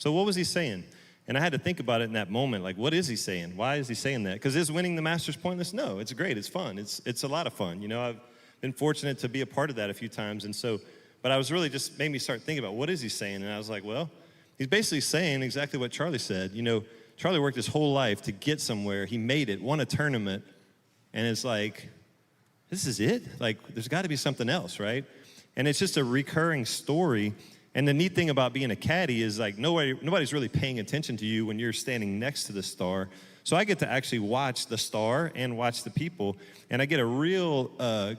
So what was he saying? And I had to think about it in that moment, like, what is he saying? Why is he saying that? Because is winning the Masters pointless? No, it's great, it's fun, it's a lot of fun. You know, I've been fortunate to be a part of that a few times, and so, but I was really just made me start thinking about what is he saying, and I was like, well, he's basically saying exactly what Charlie said. You know, Charlie worked his whole life to get somewhere. He made it, won a tournament, and it's like, this is it? Like, there's got to be something else, right? And it's just a recurring story. And the neat thing about being a caddy is like nobody's really paying attention to you when you're standing next to the star. So I get to actually watch the star and watch the people, and I get a real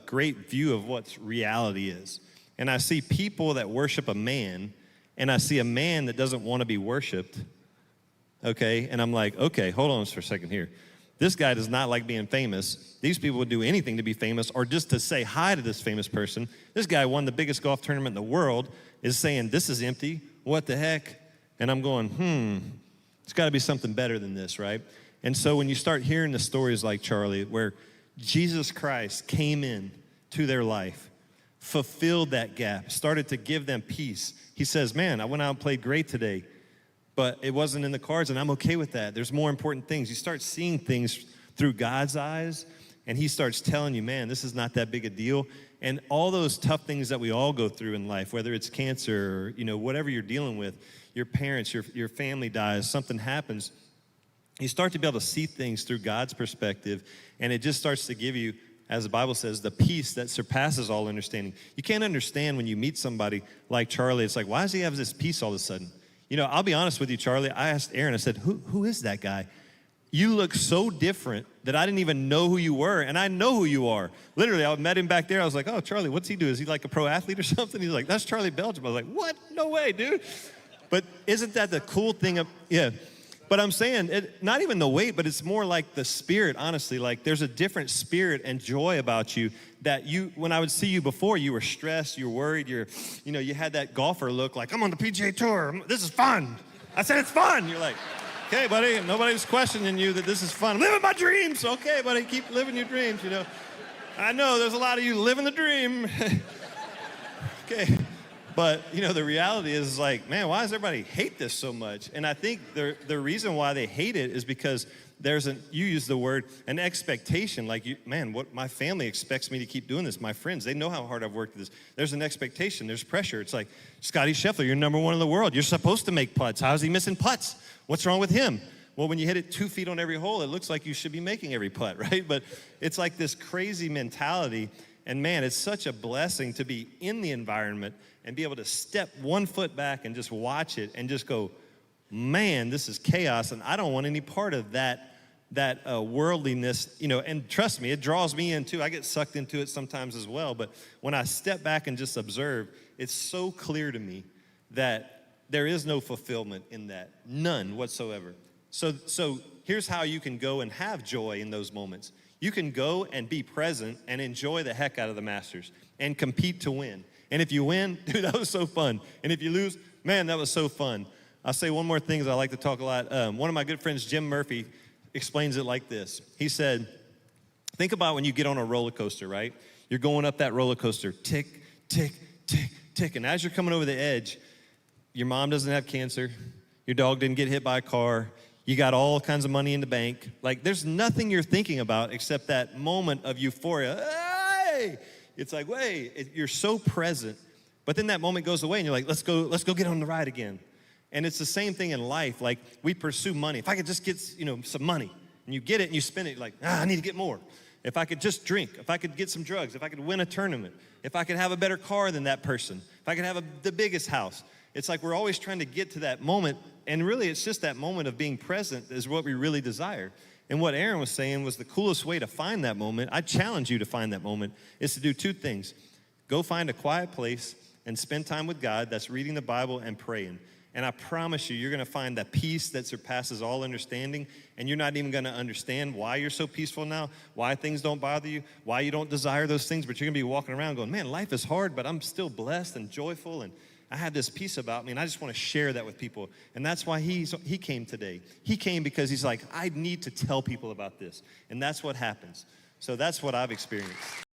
great view of what reality is. And I see people that worship a man, and I see a man that doesn't want to be worshiped, okay? And I'm like, okay, hold on for a second here. This guy does not like being famous. These people would do anything to be famous or just to say hi to this famous person. This guy won the biggest golf tournament in the world, is saying, this is empty, what the heck? And I'm going, it's gotta be something better than this, right? And so when you start hearing the stories like Charlie, where Jesus Christ came in to their life, fulfilled that gap, started to give them peace. He says, man, I went out and played great today, but it wasn't in the cards, and I'm okay with that. There's more important things. You start seeing things through God's eyes, and he starts telling you, man, this is not that big a deal. And all those tough things that we all go through in life, whether it's cancer or, you know, whatever you're dealing with, your parents, your family dies, something happens, you start to be able to see things through God's perspective, and it just starts to give you, as the Bible says, the peace that surpasses all understanding. You can't understand when you meet somebody like Charlie. It's like, why does he have this peace all of a sudden? You know, I'll be honest with you, Charlie. I asked Aaron, I said, who is that guy? You look so different that I didn't even know who you were, and I know who you are. Literally, I met him back there. I was like, oh, Charlie, what's he do? Is he like a pro athlete or something? He's like, that's Charlie Belgium. I was like, what? No way, dude. But isn't that the cool thing of, yeah. But I'm saying, not even the weight, but it's more like the spirit, honestly. Like, there's a different spirit and joy about you that when I would see you before, you were stressed, you were worried, you had that golfer look like, I'm on the PGA Tour, this is fun. I said, it's fun. You're like, okay, buddy, nobody's questioning you that this is fun. I'm living my dreams. Okay, buddy, keep living your dreams, you know. I know there's a lot of you living the dream. Okay. But, you know, the reality is like, man, why does everybody hate this so much? And I think the reason why they hate it is because you use the word, an expectation. Like, man, what my family expects me to keep doing this. My friends, they know how hard I've worked at this. There's an expectation, there's pressure. It's like, Scotty Scheffler, you're #1 in the world. You're supposed to make putts. How is he missing putts? What's wrong with him? Well, when you hit it 2 feet on every hole, it looks like you should be making every putt, right? But it's like this crazy mentality. And man, it's such a blessing to be in the environment and be able to step 1 foot back and just watch it and just go, man, this is chaos, and I don't want any part of that worldliness, you know. And trust me, it draws me in too. I get sucked into it sometimes as well. But when I step back and just observe, it's so clear to me that there is no fulfillment in that, none whatsoever. So here's how you can go and have joy in those moments. You can go and be present and enjoy the heck out of the Masters and compete to win. And if you win, dude, that was so fun. And if you lose, man, that was so fun. I'll say one more thing, as I like to talk a lot. One of my good friends, Jim Murphy, explains it like this. He said, think about when you get on a roller coaster, right? You're going up that roller coaster, tick, tick, tick, tick. And as you're coming over the edge, your mom doesn't have cancer. Your dog didn't get hit by a car. You got all kinds of money in the bank. Like, there's nothing you're thinking about except that moment of euphoria. Hey! It's like, wait, you're so present. But then that moment goes away and you're like, let's go get on the ride again. And it's the same thing in life. Like, we pursue money. If I could just get, some money, and you get it and you spend it, you're like, I need to get more. If I could just drink, if I could get some drugs, if I could win a tournament, if I could have a better car than that person, if I could have the biggest house. It's like we're always trying to get to that moment, and really it's just that moment of being present is what we really desire. And what Aaron was saying was the coolest way to find that moment, I challenge you to find that moment, is to do 2 things. Go find a quiet place and spend time with God that's reading the Bible and praying. And I promise you, you're gonna find that peace that surpasses all understanding, and you're not even gonna understand why you're so peaceful now, why things don't bother you, why you don't desire those things, but you're gonna be walking around going, man, life is hard, but I'm still blessed and joyful, and I have this peace about me, and I just want to share that with people. And that's why he came today. He came because he's like, I need to tell people about this. And that's what happens. So that's what I've experienced.